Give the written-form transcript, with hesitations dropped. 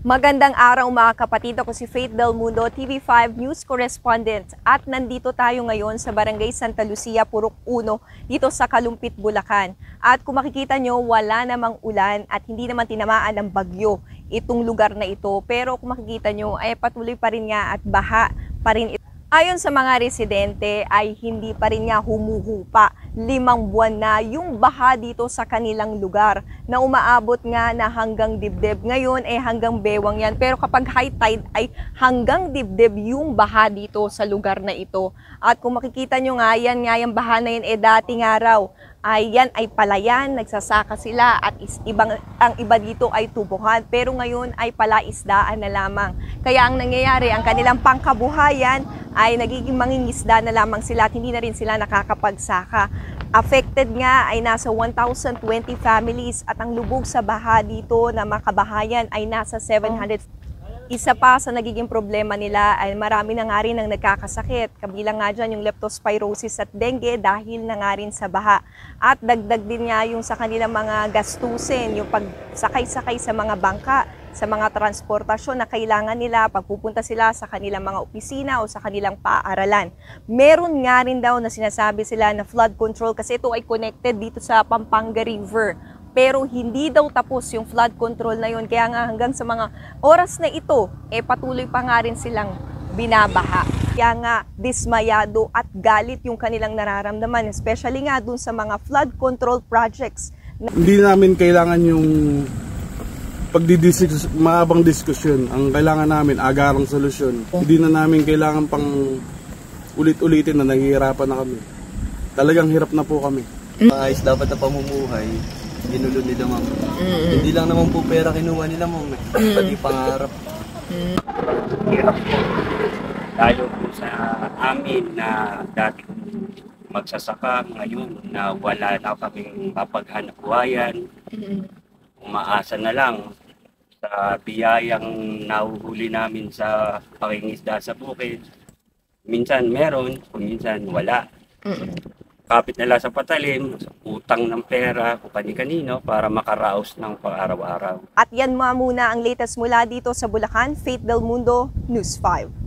Magandang araw mga kapatid, ako si Faith Del Mundo, TV5 News Correspondent at nandito tayo ngayon sa Barangay Santa Lucia, Purok 1 dito sa Kalumpit, Bulacan. At kung makikita nyo, wala namang ulan at hindi naman tinamaan ng bagyo itong lugar na ito. Pero kung makikita nyo ay patuloy pa rin nga at baha pa rin ito. Ayon sa mga residente ay hindi pa rin nga humuhupa. 5 buwan na yung baha dito sa kanilang lugar na umaabot nga na hanggang dibdib. Ngayon ay hanggang bewang yan. Pero kapag high tide ay hanggang dibdib yung baha dito sa lugar na ito. At kung makikita nyo nga yan yung baha na yan dating araw. Ay yan ay palayan, nagsasaka sila at ang iba dito ay tubuhan. Pero ngayon ay palaisdaan na lamang. Kaya ang nangyayari, ang kanilang pangkabuhayan ay nagiging mangingisda na lamang sila at hindi na rin sila nakakapagsaka. Affected nga ay nasa 1,020 families at ang lubog sa baha dito na makabahayan ay nasa 700. Isa pa sa nagiging problema nila ay marami na nga rin ang nagkakasakit. Kabilang nga dyan yung leptospirosis at dengue dahil na nga rin sa baha. At dagdag din nga yung sa kanilang mga gastusin, yung pagsakay-sakay sa mga bangka, sa mga transportasyon na kailangan nila pagpupunta sila sa kanilang mga opisina o sa kanilang paaralan. Meron nga rin daw na sinasabi sila na flood control kasi ito ay connected dito sa Pampanga River. Pero hindi daw tapos yung flood control na yun. Kaya nga hanggang sa mga oras na ito, patuloy pa nga rin silang binabaha. Kaya nga dismayado at galit yung kanilang nararamdaman, especially nga dun sa mga flood control projects. Hindi namin kailangan yung mahabang diskusyon. Ang kailangan namin, agarang solusyon. Hindi na namin kailangan pang ulit-ulitin na naghihirapan na kami. Talagang hirap na po kami. Ayos dapat na pamumuhay. Ginulo nila, ma'am. Hindi lang naman po pera kinuha nila, ma'am. Pati pangarap. Hirap po. Lalo po sa amin na dati magsasaka, ngayon na wala na kaming mapaghanap buhayan. Umaasa na lang sa biyayang nahuhuli namin sa pangingisda sa bukid. Minsan meron, kung minsan wala. Kapit nila sa patalim, utang ng pera o kani-kanino para makaraos ng pang-araw-araw. At yan muna ang latest mula dito sa Bulacan. Faith Del Mundo, News 5.